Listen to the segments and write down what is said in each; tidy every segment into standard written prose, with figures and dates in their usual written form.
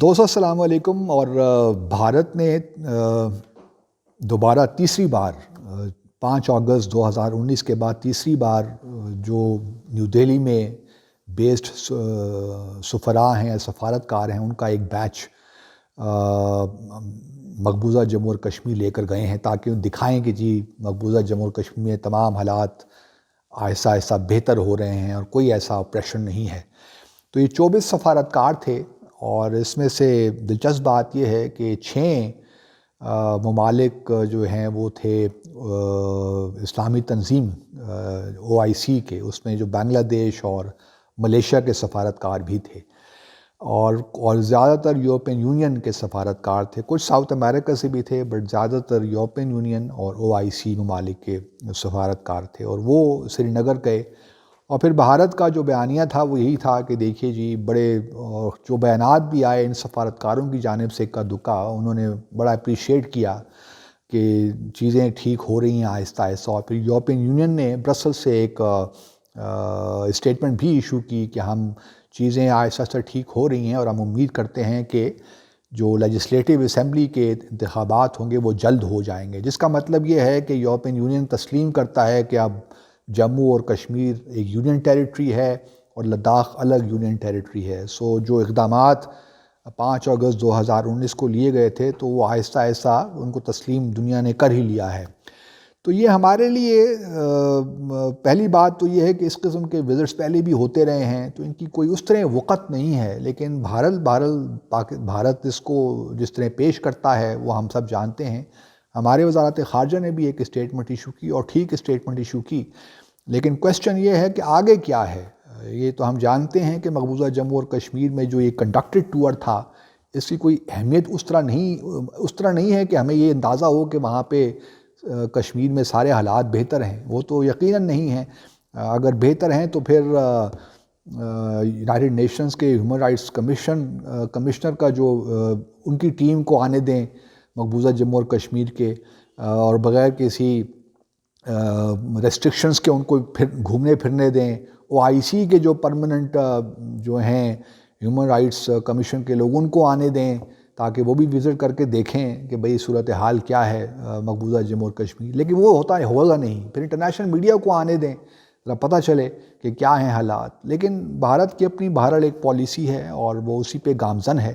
دوستو السلام علیکم۔ اور بھارت نے دوبارہ تیسری بار 5 اگست 2019 کے بعد تیسری بار جو نیو دہلی میں بیسڈ سفراء ہیں، سفارتکار ہیں، ان کا ایک بیچ مقبوضہ جموں اور کشمیر لے کر گئے ہیں تاکہ دکھائیں کہ جی مقبوضہ جموں اور کشمیر میں تمام حالات آہستہ آہستہ بہتر ہو رہے ہیں اور کوئی ایسا آپریشن نہیں ہے۔ تو یہ 24 سفارتکار تھے، اور اس میں سے دلچسپ بات یہ ہے کہ 6 ممالک جو ہیں وہ تھے اسلامی تنظیم OIC کے، اس میں جو بنگلہ دیش اور ملیشیا کے سفارتکار بھی تھے، اور زیادہ تر یورپین یونین کے سفارتکار تھے۔ کچھ ساؤتھ امریکہ سے بھی تھے، بٹ زیادہ تر یورپین یونین اور OIC ممالک کے سفارتکار تھے، اور وہ سری نگر گئے۔ اور پھر بھارت کا جو بیانیہ تھا وہ یہی تھا کہ دیکھیے جی بڑے جو بیانات بھی آئے ان سفارتکاروں کی جانب سے اکا دکا، انہوں نے بڑا اپریشیٹ کیا کہ چیزیں ٹھیک ہو رہی ہیں آہستہ آہستہ۔ اور پھر یورپین یونین نے برسل سے ایک اسٹیٹمنٹ بھی ایشو کی کہ ہم چیزیں آہستہ آہستہ ٹھیک ہو رہی ہیں، اور ہم امید کرتے ہیں کہ جو لیجسلیٹو اسمبلی کے انتخابات ہوں گے وہ جلد ہو جائیں گے، جس کا مطلب یہ ہے کہ یورپین یونین تسلیم کرتا ہے کہ اب جموں اور کشمیر ایک یونین ٹیریٹری ہے اور لداخ الگ یونین ٹیریٹری ہے۔ سو جو اقدامات 5 اگست 2019 کو لیے گئے تھے تو وہ آہستہ آہستہ ان کو تسلیم دنیا نے کر ہی لیا ہے۔ تو یہ ہمارے لیے پہلی بات تو یہ ہے کہ اس قسم کے وزٹس پہلے بھی ہوتے رہے ہیں، تو ان کی کوئی اس طرح وقت نہیں ہے، لیکن بھارت اس کو جس طرح پیش کرتا ہے وہ ہم سب جانتے ہیں۔ ہمارے وزارت خارجہ نے بھی ایک اسٹیٹمنٹ ایشو کی، اور ٹھیک اسٹیٹمنٹ ایشو کی، لیکن کوشچن یہ ہے کہ آگے کیا ہے۔ یہ تو ہم جانتے ہیں کہ مقبوضہ جموں اور کشمیر میں جو یہ کنڈکٹڈ ٹور تھا، اس کی کوئی اہمیت اس طرح نہیں ہے کہ ہمیں یہ اندازہ ہو کہ وہاں پہ کشمیر میں سارے حالات بہتر ہیں، وہ تو یقیناً نہیں ہیں۔ اگر بہتر ہیں تو پھر یونائٹڈ نیشنز کے ہیومن رائٹس کمشنر کا جو ان کی ٹیم کو آنے دیں مقبوضہ جموں اور کشمیر کے، اور بغیر کسی ریسٹرکشنز کے ان کو گھومنے پھرنے دیں۔ OIC کے جو پرماننٹ جو ہیں ہیومن رائٹس کمیشن کے لوگ، ان کو آنے دیں تاکہ وہ بھی وزٹ کر کے دیکھیں کہ بھئی صورتحال کیا ہے مقبوضہ جموں اور کشمیر، لیکن وہ ہوگا نہیں۔ پھر انٹرنیشنل میڈیا کو آنے دیں، ذرا پتہ چلے کہ کیا ہیں حالات۔ لیکن بھارت کی اپنی بہرحال ایک پالیسی ہے اور وہ اسی پہ گامزن ہے۔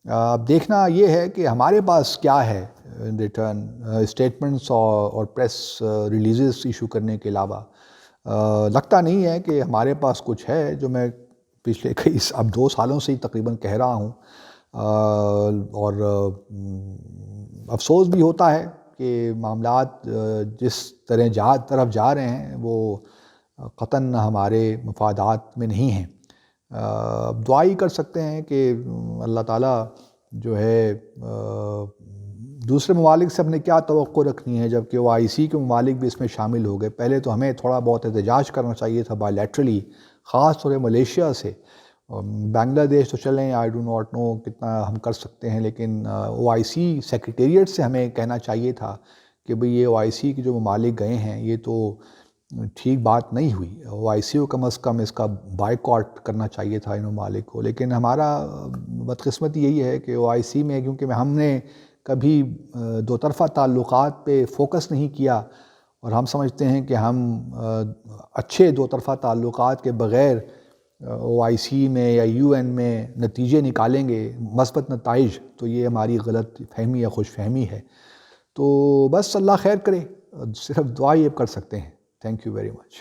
اب دیکھنا یہ ہے کہ ہمارے پاس کیا ہے ان ریٹرن، اسٹیٹمنٹس اور پریس ریلیزز ایشو کرنے کے علاوہ لگتا نہیں ہے کہ ہمارے پاس کچھ ہے، جو میں پچھلے اب 2 سالوں سے ہی تقریباً کہہ رہا ہوں۔ اور افسوس بھی ہوتا ہے کہ معاملات جس طرف جا رہے ہیں وہ قطعاً ہمارے مفادات میں نہیں ہیں۔ دعا ہی کر سکتے ہیں کہ اللہ تعالیٰ جو ہے دوسرے ممالک سے اپنے کیا توقع رکھنی ہے، جبکہ OIC کے ممالک بھی اس میں شامل ہو گئے۔ پہلے تو ہمیں تھوڑا بہت احتجاج کرنا چاہیے تھا بائی لیٹرلی، خاص طور سے ملیشیا سے۔ بنگلہ دیش تو چلیں آئی ڈو ناٹ نو کتنا ہم کر سکتے ہیں، لیکن OIC سیکریٹریٹ سے ہمیں کہنا چاہیے تھا کہ بھئی یہ OIC کے جو ممالک گئے ہیں یہ تو ٹھیک بات نہیں ہوئی۔ OIC کو کم از کم اس کا بائیکاٹ کرنا چاہیے تھا ان ممالک کو۔ لیکن ہمارا بدقسمتی یہی ہے کہ OIC میں کیونکہ ہم نے کبھی 2 طرفہ تعلقات پہ فوکس نہیں کیا، اور ہم سمجھتے ہیں کہ ہم اچھے 2 طرفہ تعلقات کے بغیر OIC میں یا UN میں نتیجے نکالیں گے، مثبت نتائج، تو یہ ہماری غلط فہمی یا خوش فہمی ہے۔ تو بس اللہ خیر کرے، صرف دعا ہی اب کر سکتے ہیں۔ Thank you very much.